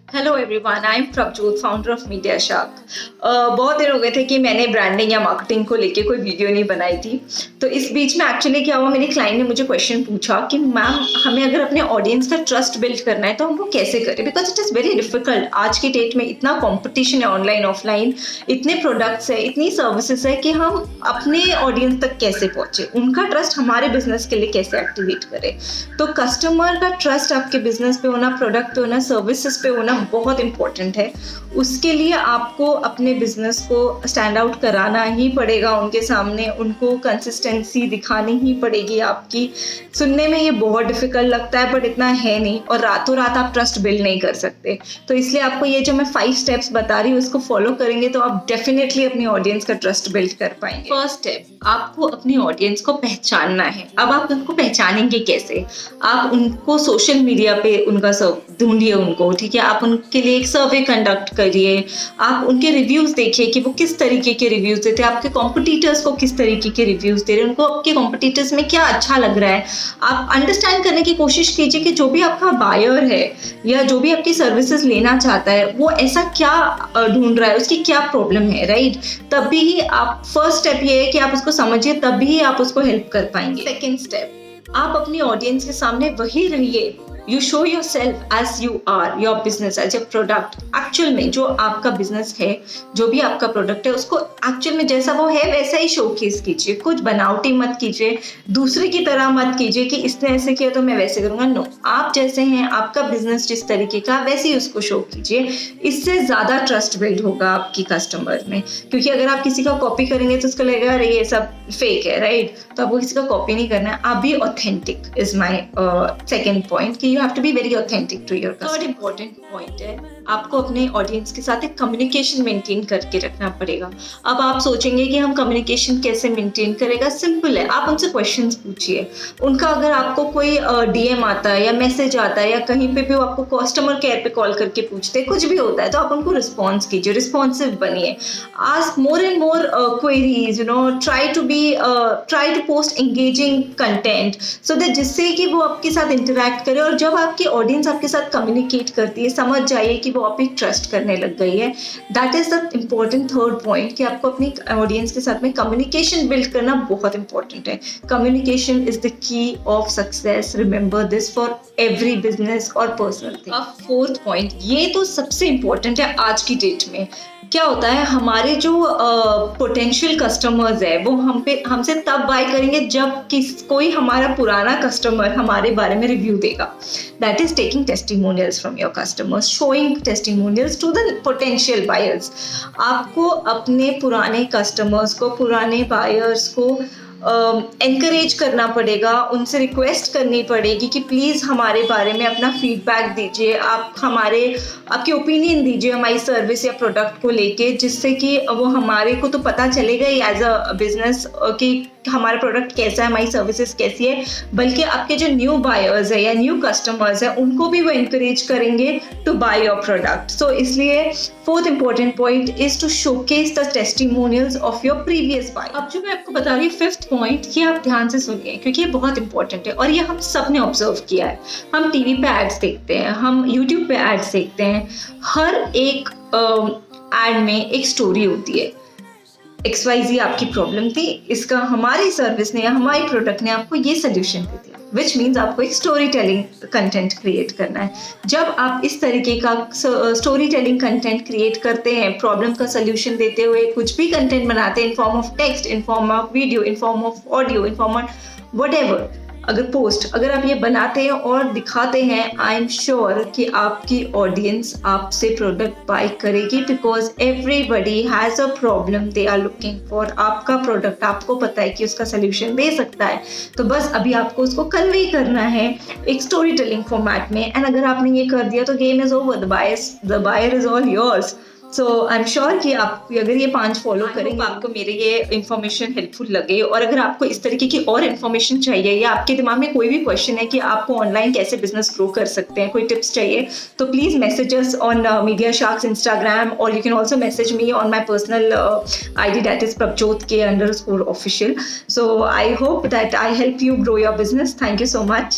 Hello everyone, I am Prabhjot, founder of media shark. बहुत दिन हो गए थे कि मैंने ब्रांडिंग या मार्केटिंग को लेके कोई वीडियो नहीं बनाई थी। तो इस बीच में एक्चुअली क्या हुआ, मेरे क्लाइंट ने मुझे क्वेश्चन पूछा कि मैम, हमें अगर अपने ऑडियंस का ट्रस्ट बिल्ड करना है तो हम वो कैसे करें, because it is very difficult. आज की डेट में इतना कॉम्पिटिशन है, ऑनलाइन ऑफलाइन, इतने प्रोडक्ट्स है, इतनी सर्विसेज है कि हम अपने ऑडियंस तक कैसे पहुंचे, उनका ट्रस्ट हमारे बिजनेस के लिए कैसे एक्टिवेट करें। तो कस्टमर का ट्रस्ट आपके बिजनेस पे होना, प्रोडक्ट पे होना, सर्विसेज पे होना बहुत इंपॉर्टेंट है। उसके लिए आपको अपने बिजनेस को स्टैंड आउट कराना ही पड़ेगा उनके सामने, उनको कंसिस्टेंसी दिखानी ही पड़ेगी आपकी। सुनने में ये बहुत डिफिकल्ट लगता है, बट इतना है नहीं, और रातों रात आप ट्रस्ट बिल्ड नहीं कर सकते। तो इसलिए आपको ये जो मैं 5 स्टेप्स बता रही हूँ, उसको फॉलो करेंगे तो आप डेफिनेटली अपनी ऑडियंस का ट्रस्ट बिल्ड कर पाएंगे। फर्स्ट स्टेप, आपको अपनी ऑडियंस को पहचानना है। अब आप उनको पहचानेंगे कैसे? आप उनको सोशल मीडिया पे उनका ढूंढिए उनको, ठीक है। आप उनके लिए एक सर्वे कंडक्ट करिए, आप उनके रिव्यूज देखिए कि वो किस तरीके के रिव्यूज देते हैं, आपके कॉम्पिटिटर्स को किस तरीके के रिव्यूज दे रहे हैं, उनको आपके कॉम्पिटिटर्स में क्या अच्छा लग रहा है। आप अंडरस्टैंड करने की कोशिश कीजिए कि जो भी आपका बायर है या जो भी आपकी सर्विसेज लेना चाहता है, वो ऐसा क्या ढूंढ रहा है, उसकी क्या प्रॉब्लम है, राइट। तभी ही आप, फर्स्ट स्टेप ये है कि आप उसको समझिए, तभी आप उसको हेल्प कर पाएंगे। सेकेंड स्टेप, आप अपनी ऑडियंस के सामने वही रहिए। You show yourself as you are, your business, as your product. Actual में जो आपका बिजनेस है, जो भी आपका प्रोडक्ट है, उसको एक्चुअल में जैसा वो है वैसा ही शोकेस कीजिए। कुछ बनावटी मत कीजिए, दूसरे की तरह मत कीजिए कि इसने ऐसे किया तो मैं वैसे करूँगा। नो, आप जैसे हैं, आपका बिजनेस जिस तरीके का, वैसे ही उसको शो कीजिए। इससे ज़्यादा ट्रस्ट बिल्ड होगा आपकी कस्टमर में, क्योंकि अगर आप किसी का कॉपी करेंगे तो उसको लगेगा अरे ये सब फेक है, राइट। तो आपको किसी का कॉपी नहीं करना है, आप भी authentic is my second point, कि you have to be very authentic to your customer. Third important point है, आपको अपने ऑडियंस के साथ एक कम्युनिकेशन मेंटेन करके रखना पड़ेगा। अब आप सोचेंगे कि हम कम्युनिकेशन कैसे मेंटेन करेगा? सिंपल है, आप उनसे क्वेश्चंस पूछिए। उनका अगर आपको कोई डीएम आता है या मैसेज आता है या कहीं पे भी वो आपको कस्टमर केयर पे कॉल करके पूछते हैं, कुछ भी होता है, तो आप उनको रिस्पॉन्स कीजिए, रिस्पॉन्सिव बनिए। Ask more and more queries, try to post engaging content so that, जिससे कि वो आपके साथ इंटरेक्ट करे। और जब आपकी ऑडियंस आपके साथ कम्युनिकेट करती है, समझ जाइए कि वो आप ही ट्रस्ट करने लग गई है। That is the important third point, कि आपको अपनी ऑडियंस के साथ में कम्युनिकेशन बिल्ड करना बहुत इंपॉर्टेंट है। Communication is the key of success, remember this for every business और पर्सनल थिंग। अब फोर्थ पॉइंट, ये तो सबसे इंपॉर्टेंट है आज की डेट में। क्या होता है, हमारे जो पोटेंशियल कस्टमर्स है वो हमसे तब बाय करेंगे जब कोई हमारा पुराना कस्टमर हमारे बारे में रिव्यू देगा। That is taking testimonials from your customers, showing testimonials to the potential buyers. आपको अपने पुराने कस्टमर्स को, पुराने बायर्स को एनकरेज करना पड़ेगा, उनसे रिक्वेस्ट करनी पड़ेगी कि प्लीज़ हमारे बारे में अपना फीडबैक दीजिए, आप आपकी ओपिनियन दीजिए हमारी सर्विस या प्रोडक्ट को लेके, जिससे कि वो हमारे को तो पता चलेगा ही एज अ बिजनेस कि हमारा प्रोडक्ट कैसा है, हमारी सर्विसेज कैसी है, बल्कि आपके जो न्यू बायर्स है या न्यू कस्टमर्स है, उनको भी वो एनकरेज करेंगे to buy your product. So इसलिए fourth important point is to showcase the testimonials of your previous buyer. अब जो मैं आपको बता रही हूँ फिफ्थ पॉइंट, ये आप ध्यान से सुनिए, क्योंकि ये बहुत इंपॉर्टेंट है और ये हम सब ने ऑब्जर्व किया है। हम टीवी पे एड्स देखते हैं, हम यूट्यूब पे एड्स देखते हैं, हर एक एड में एक स्टोरी होती है। XYZ आपकी प्रॉब्लम थी, इसका हमारी सर्विस ने या हमारी प्रोडक्ट ने आपको ये सोल्यूशन दे दिया, विच मीन्स आपको एक स्टोरी टेलिंग कंटेंट क्रिएट करना है। जब आप इस तरीके का स्टोरी टेलिंग कंटेंट क्रिएट करते हैं, प्रॉब्लम का सोल्यूशन देते हुए कुछ भी कंटेंट बनाते हैं, in form of text, in form of video, in form of audio, in form of whatever, अगर आप ये बनाते हैं और दिखाते हैं, आई एम श्योर कि आपकी ऑडियंस आपसे प्रोडक्ट बाय करेगी, because everybody has a problem they are looking for. आपका प्रोडक्ट आपको पता है कि उसका सोल्यूशन दे सकता है, तो बस अभी आपको उसको कन्वे करना है एक स्टोरी टेलिंग फॉर्मेट में। एंड अगर आपने ये कर दिया तो game is over, the buyer is all yours. So I am sure कि आप अगर ये 5 फॉलो करेंगे, आपको मेरे ये इन्फॉर्मेशन हेल्पफुल लगे। और अगर आपको इस तरीके की और इन्फॉर्मेशन चाहिए या आपके दिमाग में कोई भी क्वेश्चन है कि आपको ऑनलाइन कैसे बिजनेस ग्रो कर सकते हैं, कोई टिप्स चाहिए, तो please messages on Media Sharks Instagram, और you can also message me on my personal ID, that is prabjot_official. So I hope that I help you grow your business. Thank you so much.